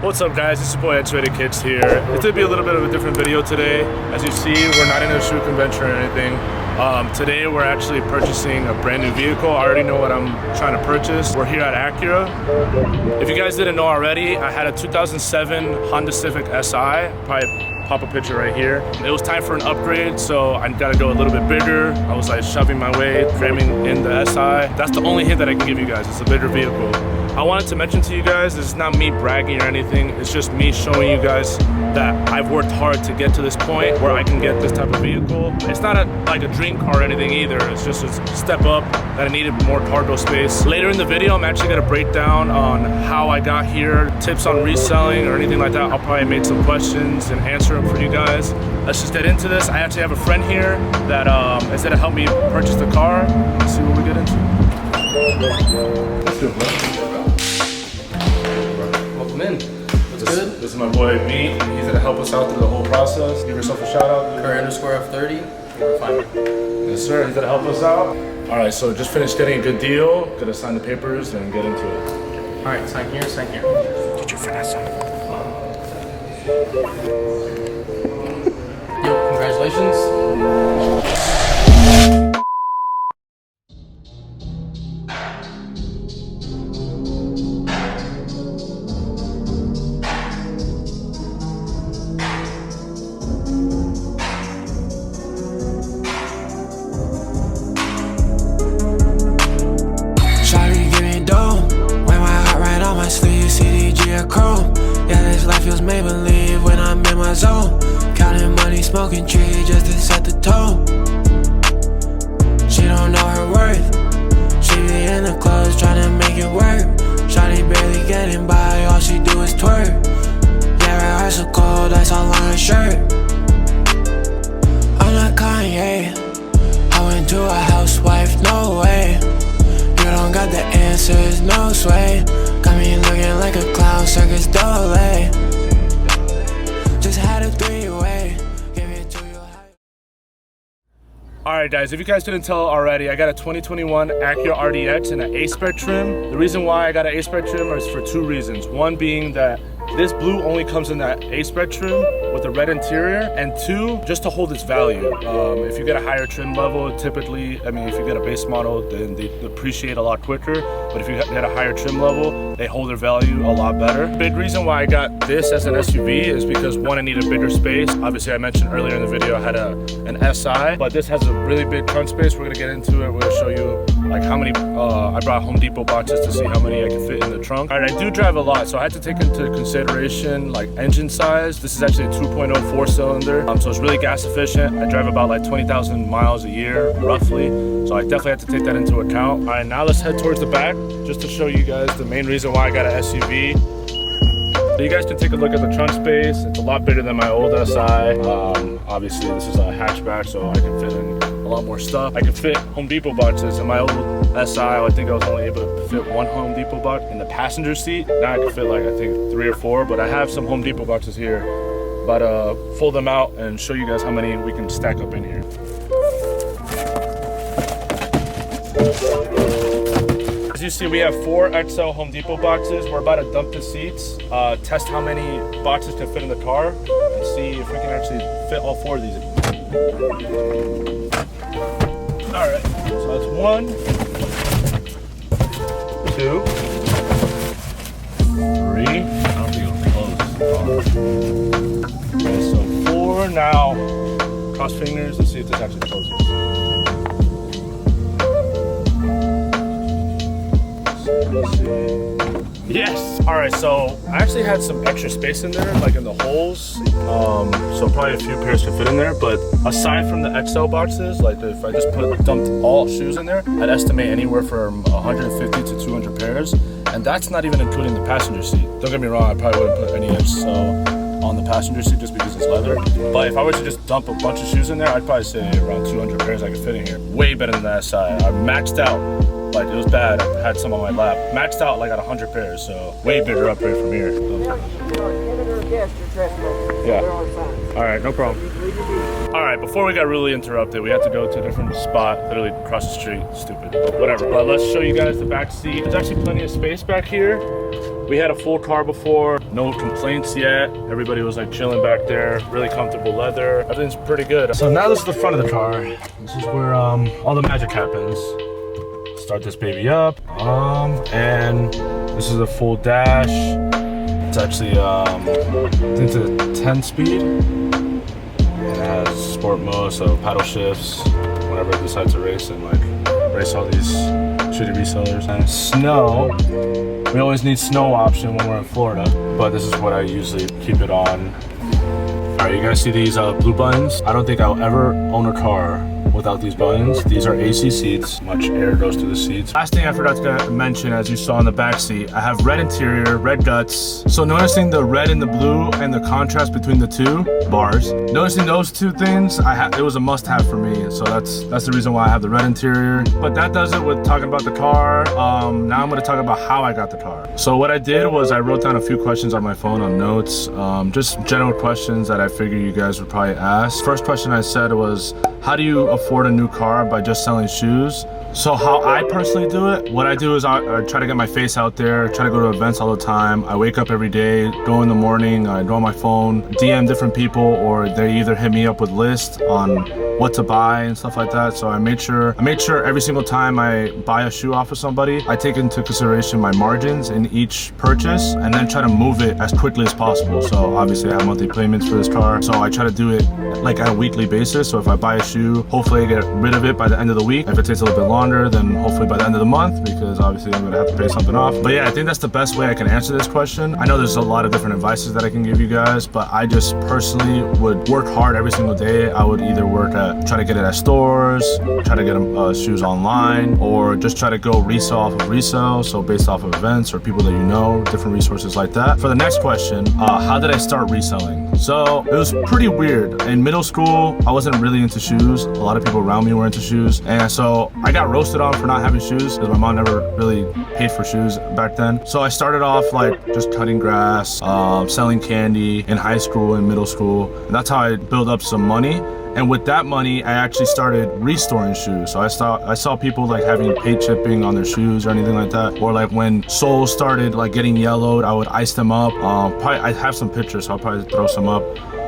What's up guys, it's your boy X-Rated Kids here. It's gonna be a little bit of a different video today. As you see, we're not in a shoe convention or anything. Today we're actually purchasing a brand new vehicle. I already know what I'm trying to purchase. We're here at Acura. If you guys didn't know already, I had a 2007 Honda Civic SI. Probably pop a picture right here. It was time for an upgrade, so I gotta go a little bit bigger. I was like shoving my way, cramming in the SI. That's the only hint that I can give you guys, it's a bigger vehicle. I wanted to mention to you guys, it's not me bragging or anything, it's just me showing you guys that I've worked hard to get to this point where I can get this type of vehicle. It's not like a dream car or anything either, it's just a step up that I needed more cargo space. Later in the video, I'm actually gonna break down on how I got here, tips on reselling or anything like that. I'll probably make some questions and answer them for you guys. Let's just get into this. I actually have a friend here that is gonna help me purchase the car. Let's see what we get into. Let's do it, bro. Welcome in. What's good? This is my boy B. He's gonna help us out through the whole process. Give yourself a shout out. Kerr_F30. You're fine. Yes, sir. He's gonna help us out. All right, so just finished getting a good deal. Gonna sign the papers and get into it. All right, sign here, sign here. Get your finesse on. Yo, congratulations. Make-believe when I'm in my zone. Counting money, smoking tree just to set the tone. She don't know her worth. She be in the clubs trying to make it work. Shawty barely getting by, all she do is twerk. Yeah, rehearsal cold, that's all on her shirt. I'm not Kanye, I went to a housewife, no way. You don't got the answers, no sway. Got me looking like a clown circus doorway. Just had a three-way, give it to you. Alright guys, if you guys didn't tell already, I got a 2021 Acura RDX in an A-Spec trim. The reason why I got an A-Spec trim is for two reasons. One being that this blue only comes in that A-Spec trim with a red interior, and two, just to hold its value. If you get a higher trim level, typically, I mean, if you get a base model, then they depreciate a lot quicker. But if you get a higher trim level, they hold their value a lot better. Big reason why I got this as an SUV is because one, I need a bigger space. Obviously, I mentioned earlier in the video I had an SI, but this has a really big trunk space. We're gonna get into it. We're gonna show you like how many, I brought Home Depot boxes to see how many I can fit in the trunk. All right, I do drive a lot, so I had to take into consideration like engine size. This is actually a 2.0 4-cylinder, so it's really gas efficient. I drive about like 20,000 miles a year, roughly. So I definitely have to take that into account. All right, now let's head towards the back just to show you guys the main reason why I got an SUV. So you guys can take a look at the trunk space. It's a lot bigger than my old SI. Obviously, this is a hatchback, so I can fit in a lot more stuff. I can fit Home Depot boxes. In my old SI, I think I was only able to fit one Home Depot box in the passenger seat. Now I can fit like, I think 3 or 4, but I have some Home Depot boxes here. But fold them out and show you guys how many we can stack up in here. As you see, we have 4 XL Home Depot boxes. We're about to dump the seats, test how many boxes can fit in the car, and see if we can actually fit all 4 of these. All right, so that's 1, 2, 3. I don't think it'll close. Okay, so 4 now. Cross fingers, let's see if this actually closes. Yes! Alright, so I actually had some extra space in there, like in the holes. So probably a few pairs could fit in there, but aside from the XL boxes, like if I just dumped all shoes in there, I'd estimate anywhere from 150 to 200 pairs. And that's not even including the passenger seat. Don't get me wrong, I probably wouldn't put any XL on the passenger seat just because it's leather. But if I were to just dump a bunch of shoes in there, I'd probably say around 200 pairs I could fit in here. Way better than the SI. I maxed out. Like, it was bad. I had some on my lap. Maxed out like at 100 pairs, so way bigger upgrade from here. Yeah. All right, no problem. All right, before we got really interrupted, we had to go to a different spot, literally across the street. Stupid, but whatever. But let's show you guys the back seat. There's actually plenty of space back here. We had a full car before, no complaints yet. Everybody was like chilling back there, really comfortable leather. Everything's pretty good. So now this is the front of the car. This is where all the magic happens. Start this baby up, and this is a full dash. It's actually, I think it's a 10-speed. It has sport mode, so paddle shifts whenever I decide to race and like race all these shitty resellers. And snow, we always need snow option when we're in Florida, but this is what I usually keep it on. All right, you guys see these blue buttons? I don't think I'll ever own a car without these buttons. These are AC seats, much air goes through the seats. Last thing I forgot to mention, as you saw in the back seat, I have red interior, red guts. So noticing the red and the blue and the contrast between the two bars, noticing those two things, it was a must-have for me. So that's the reason why I have the red interior. But that does it with talking about the car. Now I'm gonna talk about how I got the car. So what I did was I wrote down a few questions on my phone on notes, just general questions that I figured you guys would probably ask. First question I said was, how do you afford a new car by just selling shoes? So how I personally do it, what I do is I try to get my face out there, try to go to events all the time. I wake up every day, go in the morning, I go on my phone, DM different people, or they either hit me up with lists on what to buy and stuff like that. So I make sure every single time I buy a shoe off of somebody, I take into consideration my margins in each purchase and then try to move it as quickly as possible. So obviously I have monthly payments for this car, so I try to do it like on a weekly basis. So if I buy a shoe, hopefully I get rid of it by the end of the week. If it takes a little bit longer, then hopefully by the end of the month, because obviously I'm gonna have to pay something off. But yeah, I think that's the best way I can answer this question. I know there's a lot of different advices that I can give you guys, but I just personally would work hard every single day. I would either try to get it at stores, try to get shoes online, or just try to go resell off of resell. So based off of events or people that you know, different resources like that. For the next question, how did I start reselling? So it was pretty weird. In middle school, I wasn't really into shoes. A lot of people around me were into shoes. And so I got roasted on for not having shoes because my mom never really paid for shoes back then. So I started off like just cutting grass, selling candy in high school and middle school. And that's how I built up some money. And with that money, I actually started restoring shoes. So I saw people like having paint chipping on their shoes or anything like that. Or like when soles started like getting yellowed, I would ice them up. I have some pictures, so I'll probably throw some up.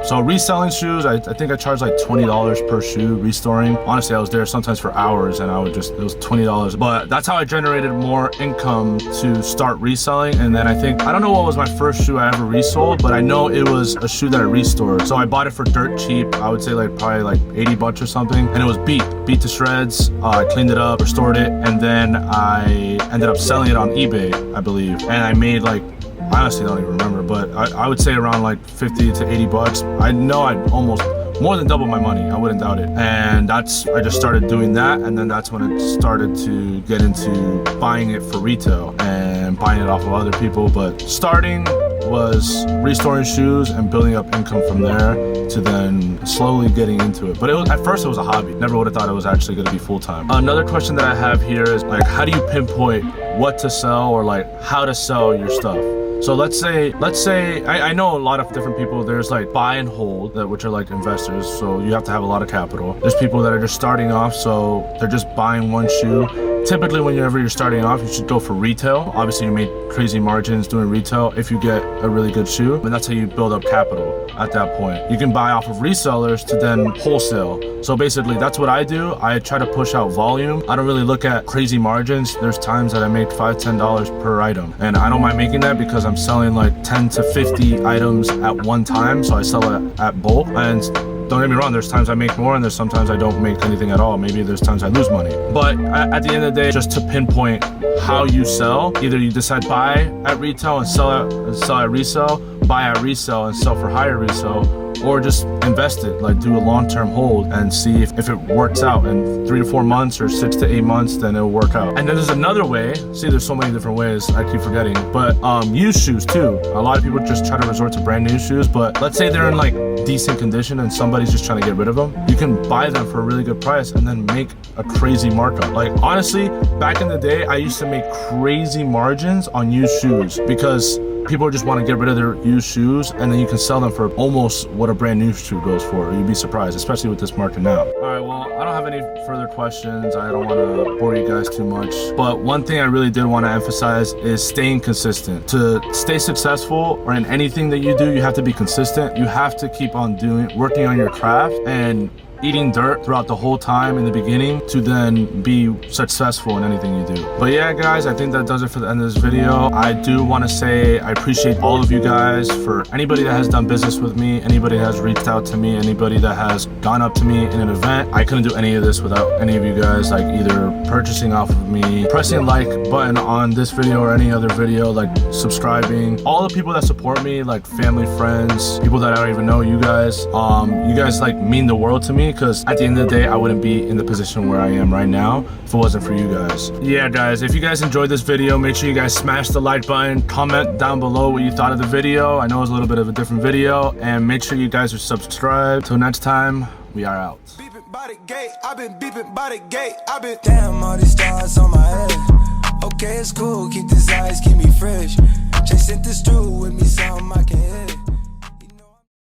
So reselling shoes, I think I charged like $20 per shoe restoring. Honestly, I was there sometimes for hours and it was $20. But that's how I generated more income to start reselling. And then I don't know what was my first shoe I ever resold, but I know it was a shoe that I restored. So I bought it for dirt cheap. I would say probably like 80 bucks or something. And it was beat to shreds. I cleaned it up, restored it. And then I ended up selling it on eBay, I believe. And I made like, I honestly don't even remember, but I would say around like 50 to 80 bucks. I know I'd almost more than double my money. I wouldn't doubt it. And I just started doing that. And then that's when it started to get into buying it for retail and buying it off of other people. But starting was restoring shoes and building up income from there to then slowly getting into it. But at first it was a hobby. Never would have thought it was actually going to be full-time. Another question that I have here is like, how do you pinpoint what to sell or like how to sell your stuff? So let's say I know a lot of different people. There's like buy and hold, which are like investors. So you have to have a lot of capital. There's people that are just starting off, so they're just buying one shoe. Typically, whenever you're starting off, you should go for retail. Obviously, you make crazy margins doing retail if you get a really good shoe, and that's how you build up capital at that point. You can buy off of resellers to then wholesale. So basically, that's what I do. I try to push out volume. I don't really look at crazy margins. There's times that I make $5, $10 per item, and I don't mind making that because I'm selling like 10 to 50 items at one time. So I sell it at bulk. And don't get me wrong, there's times I make more and there's sometimes I don't make anything at all. Maybe there's times I lose money. But at the end of the day, just to pinpoint how you sell, either you decide buy at retail and sell at resale, buy at resale and sell for higher resale, or just invest it, like do a long-term hold and see if it works out in 3 to 4 months or 6 to 8 months, then it'll work out. And then there's another way. See, there's so many different ways, I keep forgetting, but used shoes too. A lot of people just try to resort to brand new shoes, but let's say they're in like decent condition and somebody's just trying to get rid of them. You can buy them for a really good price and then make a crazy markup. Like honestly, back in the day, I used to make crazy margins on used shoes because people just want to get rid of their used shoes, and then you can sell them for almost what a brand new shoe goes for. You'd be surprised, especially with this market now. All right, well, I don't have any further questions. I don't want to bore you guys too much, but one thing I really did want to emphasize is staying consistent. To stay successful or in anything that you do, you have to be consistent. You have to keep on working on your craft and eating dirt throughout the whole time in the beginning to then be successful in anything you do. But yeah, guys, I think that does it for the end of this video. I do want to say I appreciate all of you guys, for anybody that has done business with me, anybody that has reached out to me, anybody that has gone up to me in an event. I couldn't do any of this without any of you guys, like either purchasing off of me, pressing like button on this video or any other video, like subscribing, all the people that support me, like family, friends, people that I don't even know, you guys. You guys like mean the world to me, because at the end of the day, I wouldn't be in the position where I am right now if it wasn't for you guys. Yeah, guys, if you guys enjoyed this video, make sure you guys smash the like button, comment down below what you thought of the video. I know it's a little bit of a different video, and make sure you guys are subscribed. Till next time, we are out. Beeping by the gate, I've been beeping by the gate, I've been damn all these stars on my head. Okay, it's cool, keep these eyes, keep me fresh. Chasing this through with me, sound my